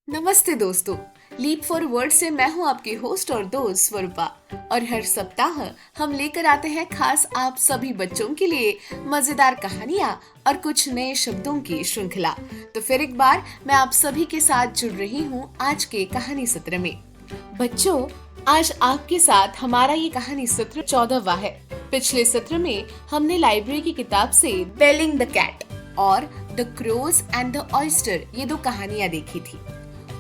नमस्ते दोस्तों। Leap for word से मैं हूं आपकी होस्ट और दोस्त स्वरूपा। और हर सप्ताह हम लेकर आते हैं खास आप सभी बच्चों के लिए मजेदार कहानियां और कुछ नए शब्दों की श्रृंखला। तो फिर एक बार मैं आप सभी के साथ जुड़ रही हूं आज के कहानी सत्र में। बच्चों, आज आपके साथ हमारा ये कहानी सत्र 14वां है। पिछले सत्र में हमने लाइब्रेरी की किताब से बेलिंग द कैट और the crows and the oyster ये 2 कहानियां देखी थी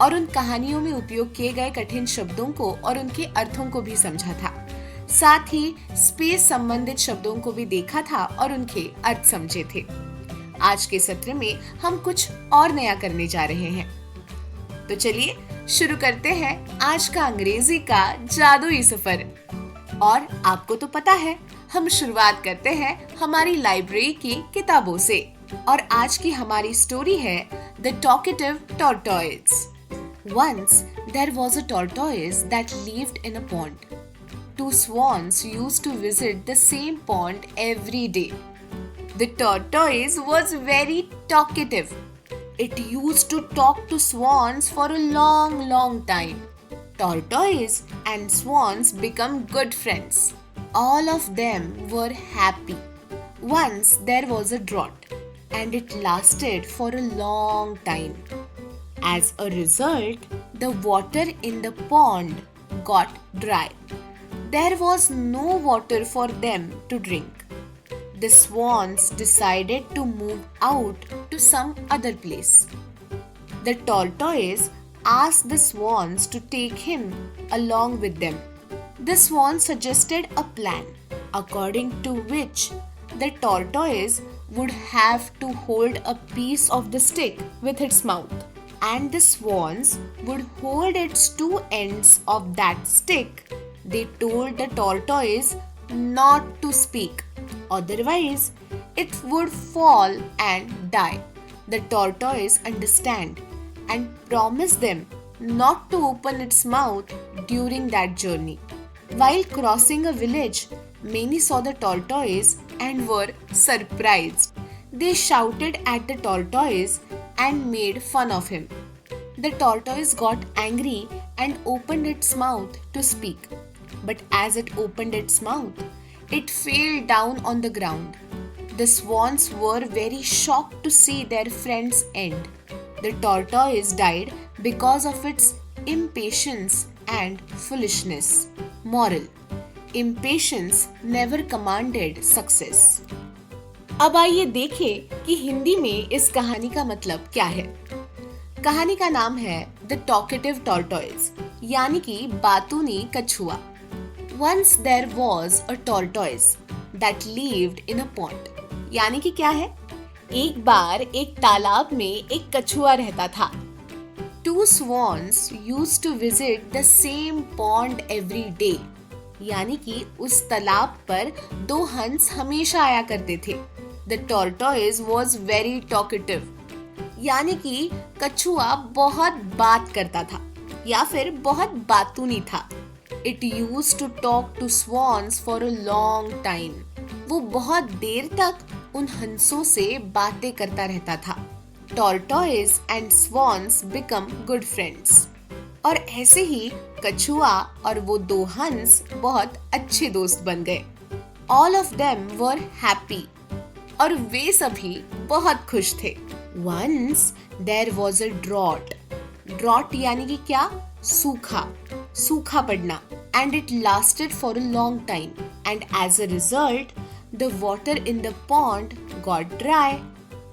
और उन कहानियों में उपयोग किए गए कठिन शब्दों को और उनके अर्थों को भी समझा था। साथ ही स्पेस संबंधित शब्दों को भी देखा था और उनके अर्थ समझे थे। आज के सत्र में हम कुछ और नया करने जा रहे हैं। तो चलिए शुरू करते हैं आज का अंग्रेजी का जादुई सफर। और आपको तो पता है, हम शुरुआत करते हैं हमारी लाइब्रेरी की किताबों से। और आज की हमारी स्टोरी है the talkative tortoise. Once there was a tortoise that lived in a pond. 2 swans used to visit the same pond every day. The tortoise was very talkative. It used to talk to swans for a long time. Tortoise and swans became good friends. All of them were happy. Once there was a drought, and it lasted for a long time. As a result, the water in the pond got dry. There was no water for them to drink. The swans decided to move out to some other place. The tortoise asked the swans to take him along with them. The swans suggested a plan, according to which the tortoise would have to hold a piece of the stick with its mouth, and the swans would hold its 2 ends of that stick. They told the tortoise not to speak, otherwise it would fall and die. The tortoise understood and promised them not to open its mouth during that journey. While crossing a village, many saw the tortoise and were surprised. They shouted at the tortoise and made fun of him. The tortoise got angry and opened its mouth to speak. But as it opened its mouth, it fell down on the ground. The swans were very shocked to see their friend's end. The tortoise died because of its impatience and foolishness. Moral: Impatience never commanded success. अब आइए देखें कि हिंदी में इस कहानी का मतलब क्या है। कहानी का नाम है द टॉकेटिव टॉर्टोइज, यानी कि बातूनी कछुआ। Once there was a tortoise that lived in a pond. यानी कि क्या है? एक बार एक तालाब में एक कछुआ रहता था। 2 swans used to visit the same pond every day. यानी कि उस तालाब पर 2 हंस हमेशा आया करते थे। The tortoise was very talkative. यानी कि कछुआ बहुत बात करता था या फिर बहुत बातूनी था। It used to talk to swans for a long time. वो बहुत देर तक उन हंसों से बातें करता रहता था। Tortoise and swans become good friends. और ऐसे ही कछुआ और वो 2 हंस बहुत अच्छे दोस्त बन गए। All of them were happy. और वे सभी बहुत खुश थे। Once there was a drought. Drought यानी कि क्या? सूखा पड़ना। And it lasted for a long time. And as a result, the water in the pond got dry.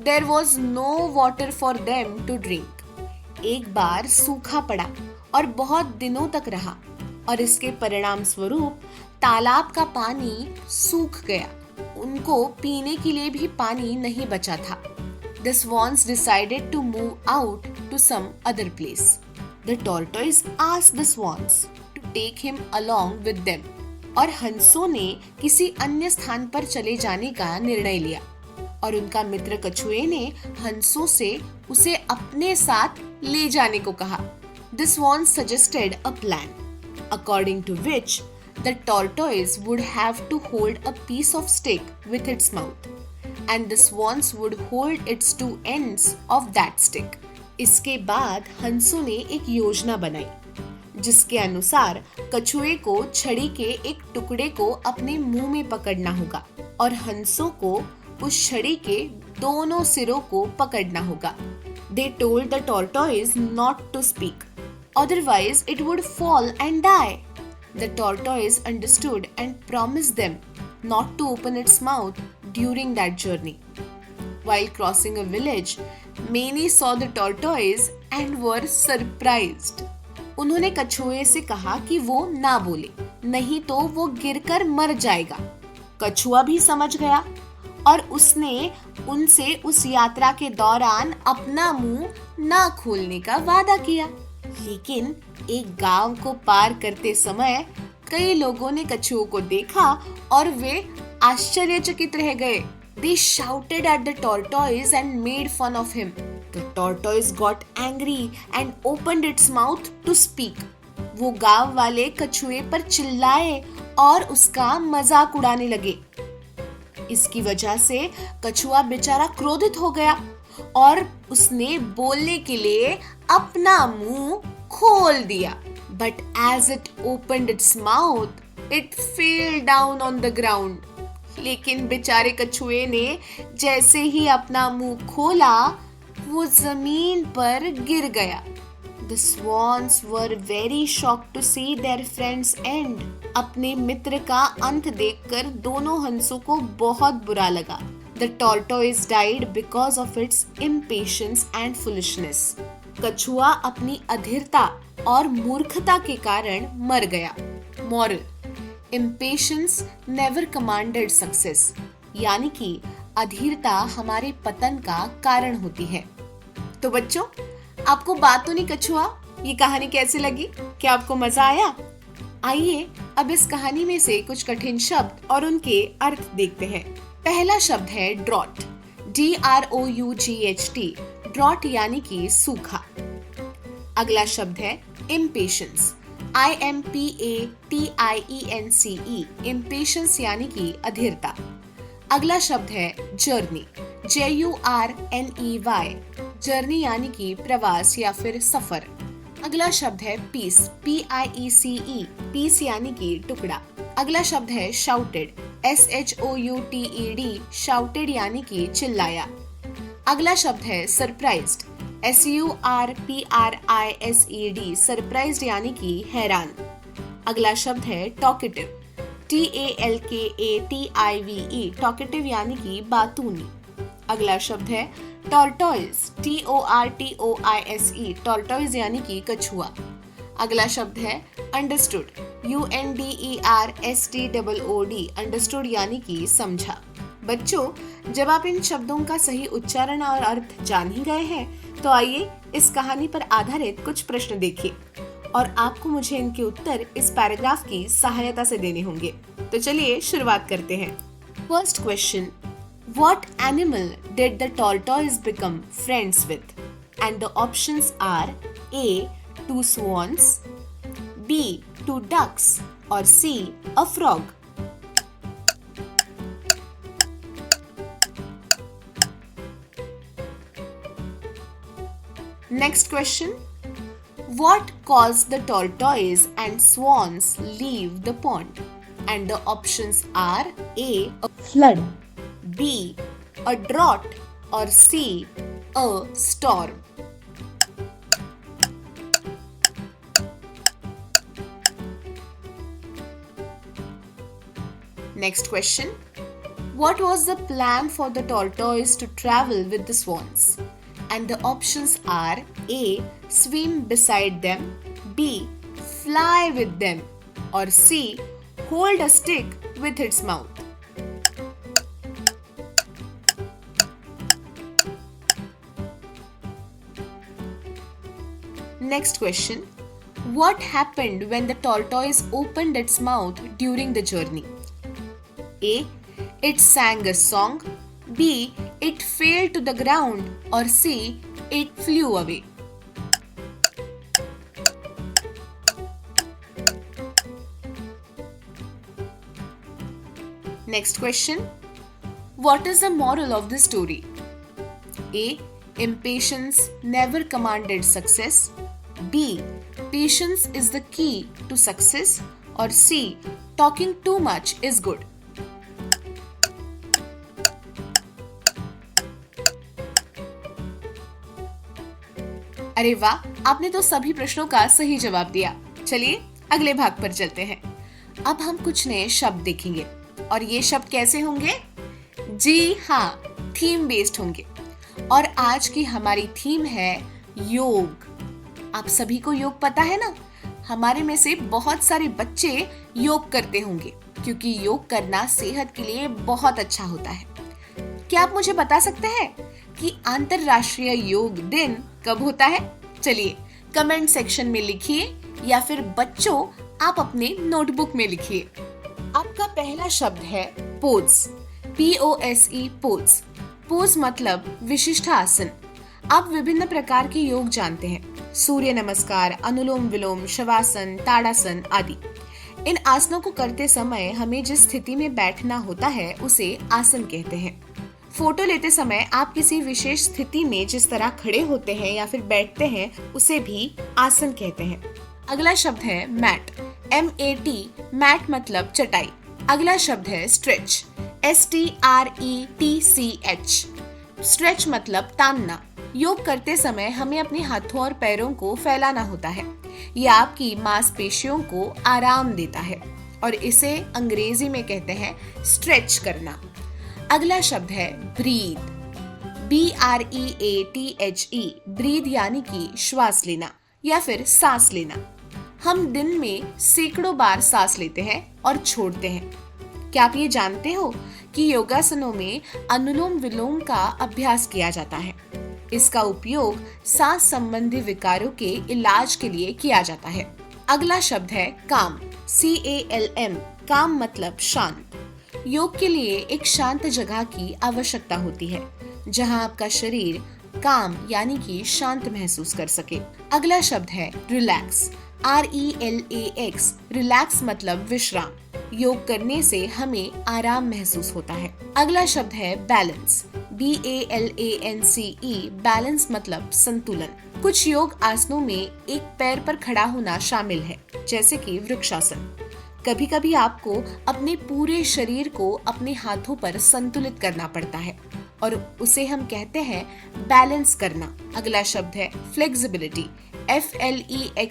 There was no water for them to drink. एक बार सूखा पड़ा और बहुत दिनों तक रहा और इसके परिणाम स्वरूप तालाब का पानी सूख गया। उनको पीने के लिए भी पानी नहीं बचा था। The swans decided to move out to some other place. The tortoise asked the swans to take him along with them. और हंसों ने किसी अन्य स्थान पर चले जाने का निर्णय लिया और उनका मित्र कछुए ने हंसों से उसे अपने साथ ले जाने को कहा। The swans suggested a plan, according to which the tortoise would have to hold a piece of stick with its mouth, and the swans would hold its 2 ends of that stick. इसके बाद हंसों ने एक योजना बनाई, जिसके अनुसार कछुए को छड़ी के एक टुकड़े को अपने मुंह में पकड़ना होगा और हंसों को उस छड़ी के दोनों सिरों को पकड़ना होगा। They told the tortoise not to speak, otherwise it would fall and die. The tortoise understood and promised them not to open its mouth during that journey. While crossing a village, many saw the tortoise and were surprised. उन्होंने कछुए से कहा कि वो ना बोले, नहीं तो वो गिरकर मर जाएगा। कछुआ भी समझ गया और उसने उनसे उस यात्रा के दौरान अपना मुंह ना खोलने का वादा किया। लेकिन एक गांव को पार करते समय कई लोगों ने कछुओं को देखा और वे आश्चर्यचकित रह गए। They shouted at the tortoise and made fun of him. The tortoise got angry and opened its mouth to speak. वो गांव वाले कछुए पर चिल्लाए और उसका मजाक उड़ाने लगे। इसकी वजह से कछुआ बेचारा क्रोधित हो गया और उसने बोलने के लिए अपना मुंह खोल दिया। But as it opened its mouth, it fell down on the ground. लेकिन बेचारे कछुए ने जैसे ही अपना मुंह खोला, वो जमीन पर गिर गया। The swans were very shocked to see their friend's end. अपने मित्र का अंत देखकर दोनों हंसों को बहुत बुरा लगा। The tortoise died because of its impatience and foolishness. कछुआ अपनी अधीरता और मूर्खता के कारण मर गया। Moral: Impatience never commanded success. यानी कि अधीरता हमारे पतन का कारण होती है। तो बच्चों, आपको बात तो नहीं कछुआ, ये कहानी कैसी लगी? क्या आपको मजा आया? आइए अब इस कहानी में से कुछ कठिन शब्द और उनके अर्थ देखते हैं। पहला शब्द है ड्रॉट, DROUGHT, ड्रॉट यानी कि सूखा। अगला शब्द है इम्पेशंस, IMPATIENCE, इम्पेशंस यानी कि अधीरता। अगला शब्द है जर्नी, JURNEY, जर्नी यानी कि प्रवास या फिर सफर। अगला शब्द है पीस, PIECE, पीस यानी कि टुकड़ा। अगला शब्द है शाउटेड, SHOUTED, शाउटेड यानी कि चिल्लाया। अगला शब्द है सरप्राइज्ड, SURPRISED, सरप्राइज्ड यानी कि हैरान। अगला शब्द है टॉकेटिव, TALKATIVE, टॉकेटिव यानी कि बातूनी। अगला शब्द है टॉर्टोइज, TORTOISE, टॉर्टोइज यानी कि कछुआ। अगला शब्द है अंडरस्टूड, UNDERSTOOD, अंडरस्टूड यानी कि समझा। बच्चों, जब आप इन शब्दों का सही उच्चारण और अर्थ जान ही गए हैं, तो आइए इस कहानी पर आधारित कुछ प्रश्न देखिए और आपको मुझे इनके उत्तर इस पैराग्राफ की सहायता से देने होंगे। तो चलिए शुरुआत करते हैं। First question, What animal did the tortoise become friends with? And the options are A, 2 swans, B, 2 ducks, or C, a frog. Next question, what caused the tortoise and swans leave the pond? And the options are A, a flood, B, a drought, or C, a storm. Next question, what was the plan for the tortoise to travel with the swans? And the options are A, swim beside them, B, fly with them, or C, hold a stick with its mouth. Next question, what happened when the tortoise opened its mouth during the journey? A, it sang a song, B, it fell to the ground, or C, it flew away. Next question, what is the moral of the story? A, impatience never commanded success, B, patience is the key to success, और C, talking too much is good. अरे वाह, आपने तो सभी प्रश्नों का सही जवाब दिया। चलिए अगले भाग पर चलते हैं। अब हम कुछ नए शब्द देखेंगे और ये शब्द कैसे होंगे? जी हाँ, थीम बेस्ड होंगे। और आज की हमारी थीम है योग। आप सभी को योग पता है ना? हमारे में से बहुत सारे बच्चे योग करते होंगे क्योंकि योग करना सेहत के लिए बहुत अच्छा होता है। क्या आप मुझे बता सकते हैं कि अंतरराष्ट्रीय योग दिन कब होता है? चलिए कमेंट सेक्शन में लिखिए या फिर बच्चों आप अपने नोटबुक में लिखिए। आपका पहला शब्द है पोज, POSE, पोज। पोज मतलब विशिष्ट आसन। आप विभिन्न प्रकार के योग जानते हैं, सूर्य नमस्कार, अनुलोम विलोम, शवासन, ताड़ासन आदि। इन आसनों को करते समय हमें जिस स्थिति में बैठना होता है उसे आसन कहते हैं। फोटो लेते समय आप किसी विशेष स्थिति में जिस तरह खड़े होते हैं या फिर बैठते हैं उसे भी आसन कहते हैं। अगला शब्द है मैट, MAT, मैट मतलब चटाई। अगला शब्द है स्ट्रेच, STRETCH, स्ट्रेच मतलब तानना। योग करते समय हमें अपने हाथों और पैरों को फैलाना होता है। यह आपकी मांसपेशियों को आराम देता है और इसे अंग्रेजी में कहते हैं स्ट्रेच करना। अगला शब्द है ब्रीद, BREATHE, ब्रीद यानी कि श्वास लेना या फिर सांस लेना। हम दिन में सैकड़ों बार सांस लेते हैं और छोड़ते हैं। क्या आप ये जानते हो कि योगासनों में अनुलोम विलोम का अभ्यास किया जाता है? इसका उपयोग सांस संबंधी विकारों के इलाज के लिए किया जाता है। अगला शब्द है काम, CALM, काम मतलब शांत। योग के लिए एक शांत जगह की आवश्यकता होती है जहां आपका शरीर काम यानी कि शांत महसूस कर सके। अगला शब्द है रिलैक्स, RELAX, रिलैक्स मतलब विश्राम। योग करने से हमें आराम महसूस होता है। अगला शब्द है बैलेंस, BALANCE, बैलेंस मतलब संतुलन। कुछ योग आसनों में एक पैर पर खड़ा होना शामिल है, जैसे कि वृक्षासन। कभी कभी आपको अपने पूरे शरीर को अपने हाथों पर संतुलित करना पड़ता है और उसे हम कहते हैं बैलेंस करना। अगला शब्द है फ्लेक्सिबिलिटी, FLEXIBILITY,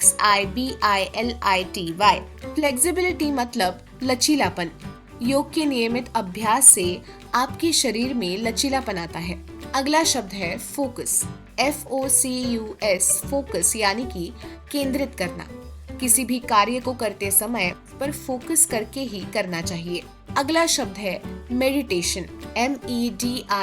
फ्लेक्सिबिलिटी मतलब लचीलापन। योग के नियमित अभ्यास से आपके शरीर में लचीलापन आता है। अगला शब्द है फोकस, FOCUS, फोकस यानी कि केंद्रित करना। किसी भी कार्य को करते समय पर फोकस करके ही करना चाहिए। अगला शब्द है मेडिटेशन, MEDITATION।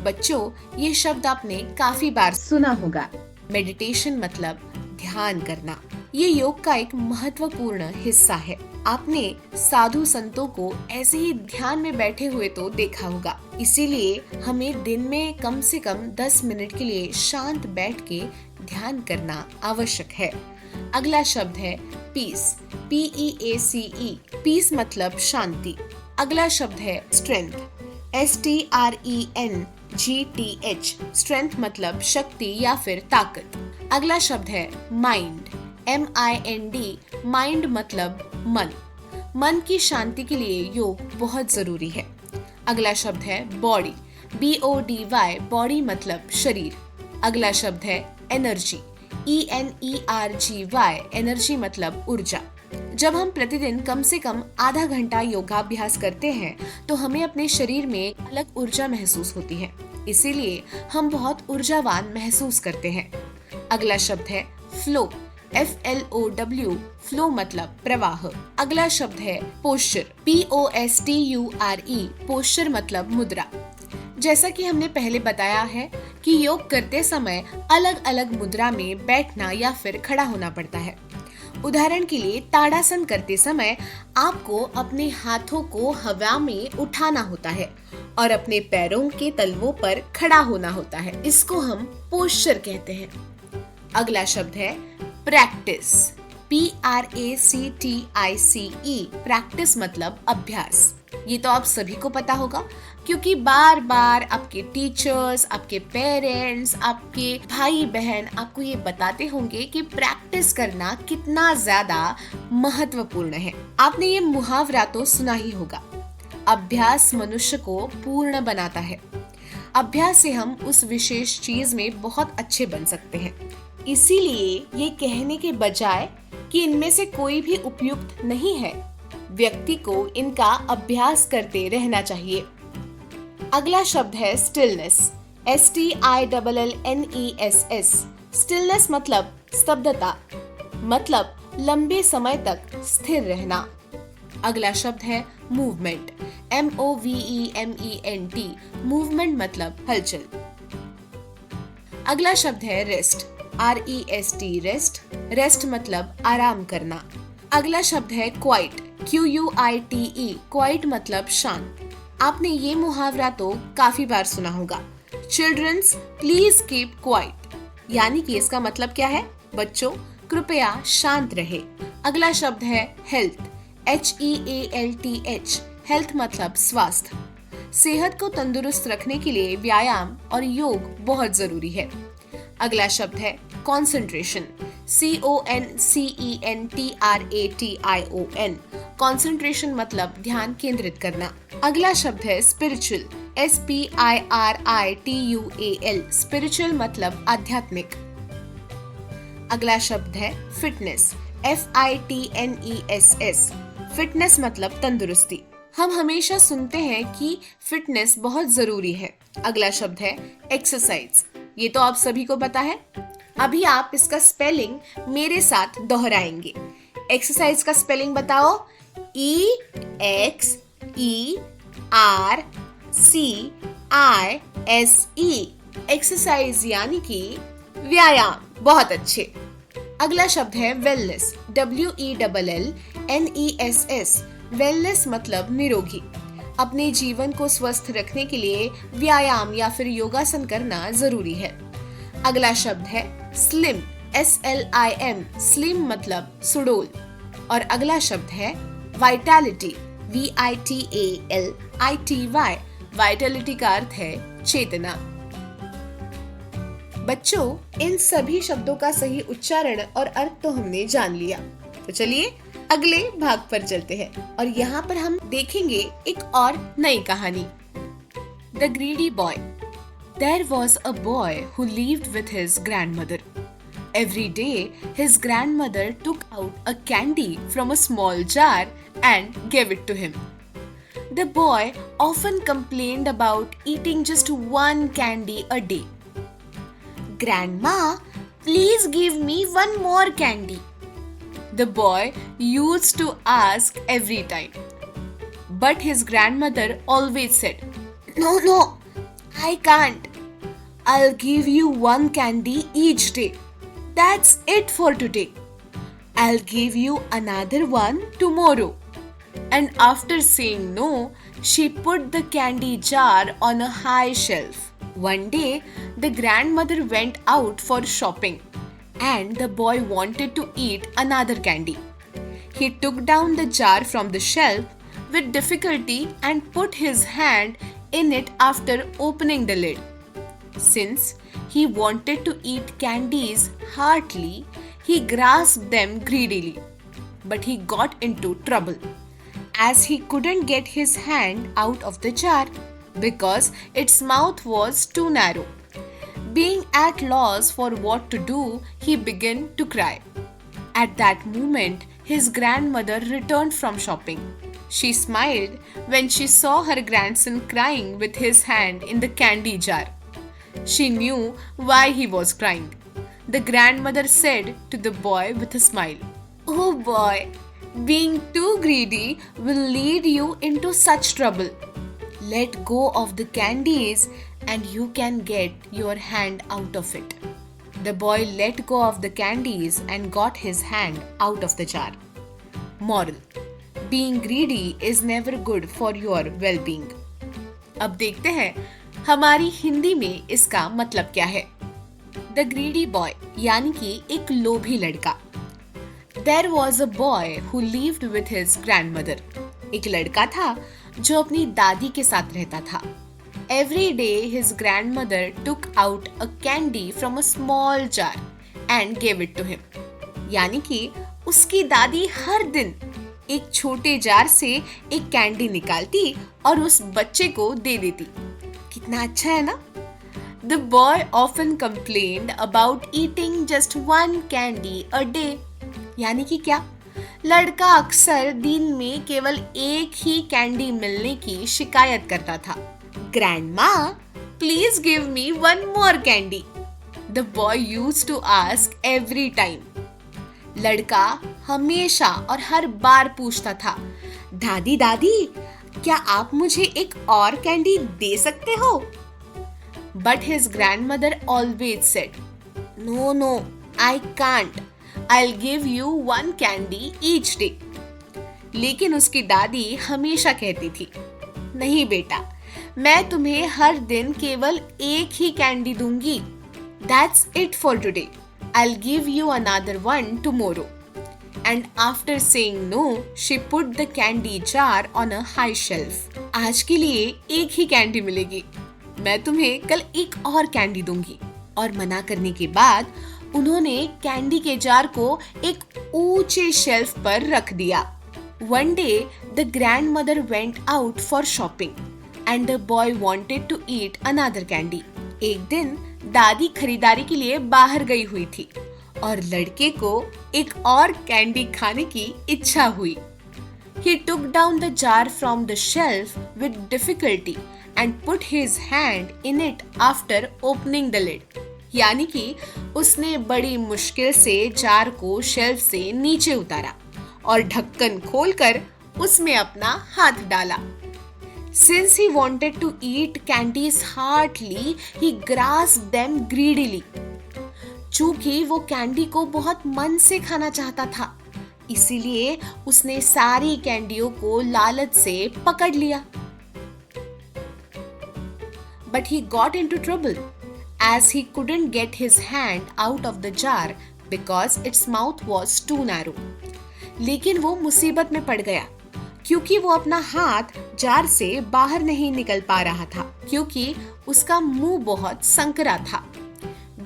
बच्चों ये शब्द आपने काफी बार सुना होगा। मेडिटेशन मतलब ध्यान करना। ये योग का एक महत्वपूर्ण हिस्सा है। आपने साधु संतों को ऐसे ही ध्यान में बैठे हुए तो देखा होगा। इसीलिए हमें दिन में कम से कम 10 मिनट के लिए शांत बैठ के ध्यान करना आवश्यक है। अगला शब्द है पीस, PEACE, पीस मतलब शांति। अगला शब्द है स्ट्रेंथ, STRENGTH, स्ट्रेंथ मतलब शक्ति या फिर ताकत। अगला शब्द है माइंड, MIND, माइंड मतलब मन। मन की शांति के लिए योग बहुत जरूरी है। अगला शब्द है बॉडी, BODY, बॉडी मतलब शरीर। अगला शब्द है एनर्जी, ENERGY, एनर्जी मतलब ऊर्जा। जब हम प्रतिदिन कम से कम आधा घंटा योगाभ्यास करते हैं तो हमें अपने शरीर में अलग ऊर्जा महसूस होती है, इसीलिए हम बहुत ऊर्जावान महसूस करते हैं। अगला शब्द है फ्लो, FLOW, फ्लो मतलब प्रवाह। अगला शब्द है पोस्चर, POSTURE, पोस्चर मतलब मुद्रा। जैसा कि हमने पहले बताया है कि योग करते समय अलग अलग मुद्रा में बैठना या फिर खड़ा होना पड़ता है। उदाहरण के लिए ताड़ासन करते समय आपको अपने हाथों को हवा में उठाना होता है और अपने पैरों के तलवों पर खड़ा होना होता है। इसको हम पोस्चर कहते हैं। अगला शब्द है प्रैक्टिस, PRACTICE, प्रैक्टिस मतलब अभ्यास। ये तो आप सभी को पता होगा। क्योंकि बार बार आपके टीचर्स, आपके पेरेंट्स, आपके भाई बहन आपको ये बताते होंगे कि प्रैक्टिस करना कितना ज्यादा महत्वपूर्ण है। आपने ये मुहावरा तो सुना ही होगा, अभ्यास मनुष्य को पूर्ण बनाता है। अभ्यास से हम उस विशेष चीज में बहुत अच्छे बन सकते हैं। इसीलिए ये कहने के बजाय कि इनमें से कोई भी उपयुक्त नहीं है, व्यक्ति को इनका अभ्यास करते रहना चाहिए। अगला शब्द है स्टिलनेस, STILLNESS। स्टिलनेस मतलब स्तब्धता, मतलब लंबे समय तक स्थिर रहना। अगला शब्द है मूवमेंट, MOVEMENT। मूवमेंट मतलब हलचल। अगला शब्द है रेस्ट, REST, रेस्ट। रेस्ट मतलब आराम करना। अगला शब्द है क्वाइट, QUITE। क्वाइट मतलब शांत। आपने ये मुहावरा तो काफी बार सुना होगा, चिल्ड्रंस प्लीज कीप क्वाइट, यानी कि इसका मतलब क्या है, बच्चों कृपया शांत रहे। अगला शब्द है हेल्थ, HEALTH। हेल्थ मतलब स्वास्थ्य। सेहत को तंदुरुस्त रखने के लिए व्यायाम और योग बहुत जरूरी है। अगला शब्द है कंसंट्रेशन, CONCENTRATION। कंसंट्रेशन मतलब ध्यान केंद्रित करना। अगला शब्द है स्पिरिचुअल, SPIRITUAL। स्पिरिचुअल मतलब आध्यात्मिक। अगला शब्द है फिटनेस, FITNESS। फिटनेस मतलब तंदुरुस्ती। हम हमेशा सुनते हैं कि फिटनेस बहुत जरूरी है। अगला शब्द है एक्सरसाइज, ये तो आप सभी को पता है। अभी आप इसका स्पेलिंग मेरे साथ दोहराएंगे। एक्सरसाइज का स्पेलिंग बताओ, EXERCISE। एक्सरसाइज यानी कि व्यायाम। बहुत अच्छे। अगला शब्द है वेलनेस, WELLNESS। वेलनेस मतलब निरोगी। अपने जीवन को स्वस्थ रखने के लिए व्यायाम या फिर योगासन करना जरूरी है। अगला शब्द है स्लिम, SLIM। स्लिम मतलब सुडौल। और अगला शब्द है वाइटैलिटी, VITALITY। वाइटैलिटी का अर्थ है चेतना। बच्चों, इन सभी शब्दों का सही उच्चारण और अर्थ तो हमने जान लिया, तो चलिए अगले भाग पर चलते हैं और यहाँ पर हम देखेंगे एक और नई कहानी, the greedy boy. There was a boy who lived with his grandmother. Every day, his grandmother took out a candy from a small jar and gave it to him. The boy often complained about eating just one candy a day. Grandma, please give me one more candy, the boy used to ask every time. But his grandmother always said, No, I can't. I'll give you one candy each day. That's it for today. I'll give you another one tomorrow. And after saying no, she put the candy jar on a high shelf. One day, the grandmother went out for shopping and the boy wanted to eat another candy. He took down the jar from the shelf with difficulty and put his hand in it after opening the lid. Since he wanted to eat candies heartily, he grasped them greedily. But he got into trouble, as he couldn't get his hand out of the jar because its mouth was too narrow. Being at loss for what to do, he began to cry. At that moment, his grandmother returned from shopping. She smiled when she saw her grandson crying with his hand in the candy jar. She knew why he was crying. The grandmother said to the boy with a smile, "Oh boy, being too greedy will lead you into such trouble. Let go of the candies and you can get your hand out of it." The boy let go of the candies and got his hand out of the jar. Moral: being greedy is never good for your well-being. अब देखते हैं हमारी हिंदी में इसका मतलब क्या है। The greedy boy यानी कि एक लोभी लड़का। There was a boy who lived with his grandmother. एक लड़का था जो अपनी दादी के साथ रहता था। Every day his grandmother took out a candy from a small jar and gave it to him. यानी कि उसकी दादी हर दिन एक छोटे जार से एक कैंडी निकालती और उस बच्चे को दे देती। कितना अच्छा है ना? The boy often complained about eating just one candy a day. यानी कि क्या? लड़का अक्सर दिन में केवल एक ही कैंडी मिलने की शिकायत करता था। Grandma, please give me one more candy. The boy used to ask every time. लड़का हमेशा और हर बार पूछता था, दादी दादी, क्या आप मुझे एक और कैंडी दे सकते हो? But his grandmother always said, No, no, I can't. I'll give you one candy each day. लेकिन उसकी दादी हमेशा कहती थी, नहीं बेटा, मैं तुम्हें हर दिन केवल एक ही कैंडी दूंगी. That's it for today. I'll give you another one tomorrow. And after saying no, she put the candy jar on a high shelf. आज के लिए एक ही कैंडी मिलेगी. मैं तुम्हें कल एक और कैंडी दूंगी. और मना करने के बाद उन्होंने कैंडी के जार को एक ऊंचे शेल्फ पर रख दिया. One day, the grandmother went out for shopping, and the boy wanted to eat another candy. एक दिन दादी खरीदारी के लिए बाहर गई हुई थी और लड़के को एक और कैंडी खाने की इच्छा हुई. He took down the jar from the shelf with difficulty and put his hand in it after opening the lid. यानी कि उसने बड़ी मुश्किल से जार को शेल्फ से नीचे उतारा और ढक्कन खोलकर उसमें अपना हाथ डाला. Since he wanted to eat candies heartily, he grasped them greedily. चूंकि वो कैंडी को बहुत मन से खाना चाहता था, इसीलिए उसने सारी कैंडियों को लालच से पकड़ लिया. But he got into trouble as he couldn't get his hand out of the jar because its mouth was too narrow. लेकिन वो मुसीबत में पड़ गया क्योंकि वो अपना हाथ जार से बाहर नहीं निकल पा रहा था क्योंकि उसका मुंह बहुत संकरा था.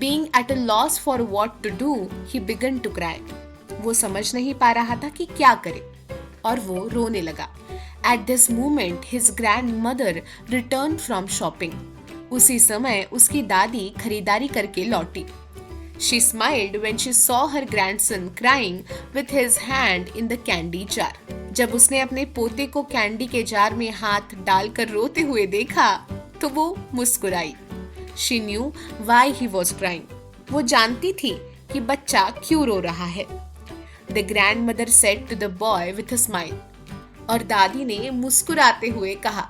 Being at a loss for what to do, he began to cry. वो समझ नहीं पा रहा था कि क्या करे और वो रोने लगा. At this moment, his grandmother returned from shopping. उसी समय उसकी दादी खरीदारी करके लौटी. She smiled when she saw her grandson crying with his hand in the candy jar. जब उसने अपने पोते को कैंडी के जार में हाथ डालकर रोते हुए देखा, तो वो मुस्कुराई. She knew why he was crying. वो जानती थी कि बच्चा क्यों रो रहा है. The grandmother said to the boy with a smile. और दादी ने मुस्कुराते हुए कहा,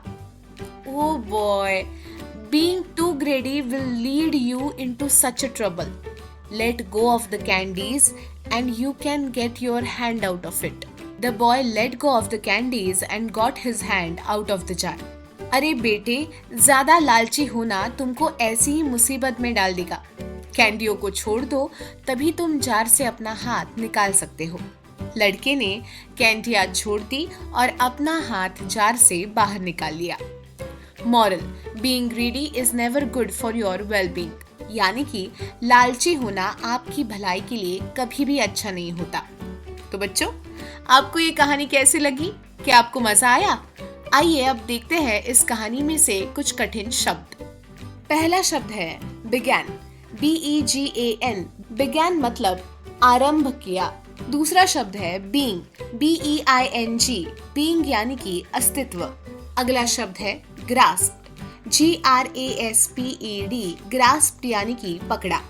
Oh boy, being too greedy will lead you into such a trouble. Let go of the candies and you can get your hand out of it. The boy let go of the candies and got his hand out of the jar. अरे बेटे, ज्यादा लालची होना तुमको ऐसी ही मुसीबत में डाल देगा. कैंडियों को छोड़ दो, तभी तुम जार से अपना हाथ निकाल सकते हो. लड़के ने कैंडियां छोड़ दी और अपना हाथ जार से बाहर निकाल लिया. Moral: Being greedy is never good for your well-being. यानी कि लालची होना आपकी भलाई के लिए कभी भी अच्छा नहीं होता. तो बच्चों, आपको ये कहानी कैसी लगी? क्या आपको मजा आया? आइए अब देखते हैं इस कहानी में से कुछ कठिन शब्द. पहला शब्द है began. BEGAN. began मतलब आरंभ किया. दूसरा शब्द है being. BEING. being यानी कि अस्तित्व. अगला शब्द है grasp. GRASPED. grasped यानी कि पकड़ा.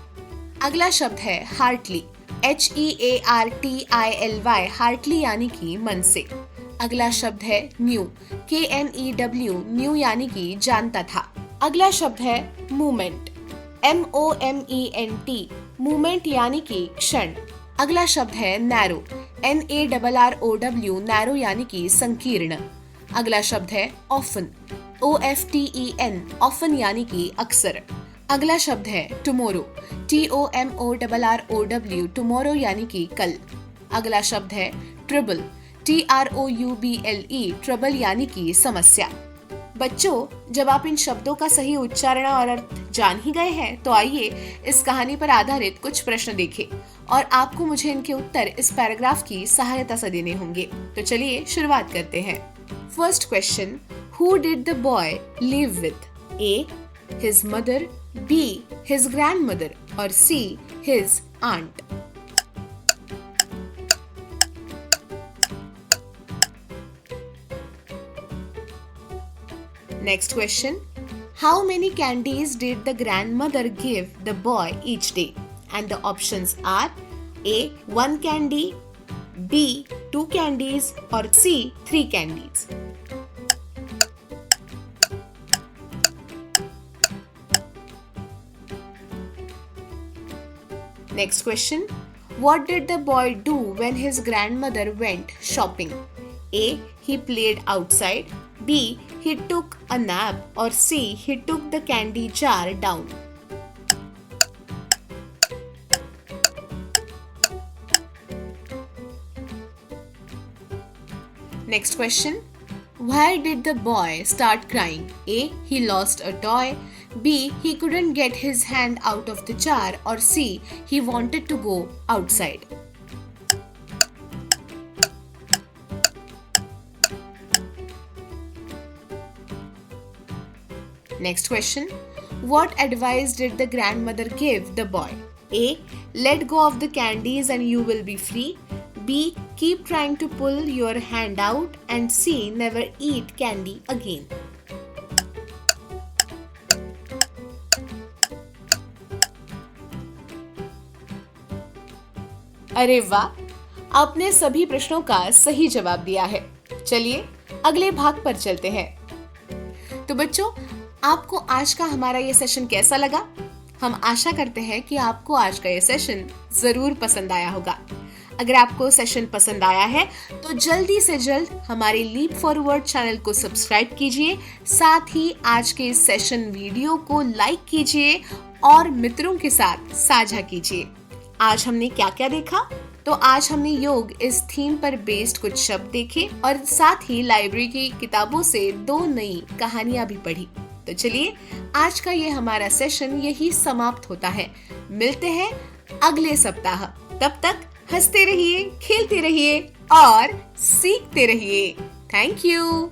अगला शब्द है heartily. HEARTILY. heartily यानी कि मन से. अगला शब्द है new. KNEW. new यानी कि जानता था. अगला शब्द है moment. MOMENT. moment यानी कि क्षण. अगला शब्द है narrow. NARROW. narrow यानी कि संकीर्ण. अगला शब्द है often. OFTEN. often यानी कि अक्सर. अगला शब्द है tomorrow. TOMORROW. tomorrow यानी कि कल. अगला शब्द है trouble. TROUBLE. trouble यानी कि समस्या. बच्चों, जब आप इन शब्दों का सही उच्चारण और अर्थ जान ही गए हैं, तो आइए इस कहानी पर आधारित कुछ प्रश्न देखें और आपको मुझे इनके उत्तर इस पैराग्राफ की सहायता से देने होंगे। तो चलिए शुरुआत करते हैं। First question, who did the boy live with? A, his mother, B, his grandmother और C, his aunt. Next question. How many candies did the grandmother give the boy each day? And the options are A, 1 candy, B, 2 candies or C, 3 candies. Next question. What did the boy do when his grandmother went shopping? A, he played outside. B, he took a nap or C, he took the candy jar down. Next question. Why did the boy start crying? A, he lost a toy. B, he couldn't get his hand out of the jar or C, he wanted to go outside. Next question. What advice did the grandmother give the boy? A, let go of the candies and you will be free. B, keep trying to pull your hand out. And C, never eat candy again. अरे वाह, आपने सभी प्रश्नों का सही जवाब दिया है। चलिए अगले भाग पर चलते हैं। तो बच्चों, आपको आज का हमारा ये सेशन कैसा लगा? हम आशा करते हैं कि आपको आज का ये सेशन जरूर पसंद आया होगा। अगर आपको सेशन पसंद आया है तो जल्दी से जल्द हमारे लीप फॉरवर्ड चैनल को सब्सक्राइब कीजिए, साथ ही आज के सेशन वीडियो को लाइक कीजिए और मित्रों के साथ साझा कीजिए। आज हमने क्या क्या देखा? तो आज हमने योग इस थीम पर बेस्ड कुछ शब्द देखे और साथ ही लाइब्रेरी की किताबों से 2 नई कहानियां भी पढ़ी। तो चलिए आज का ये हमारा सेशन यही समाप्त होता है। मिलते हैं अगले सप्ताह। तब तक हंसते रहिए, खेलते रहिए और सीखते रहिए। Thank you.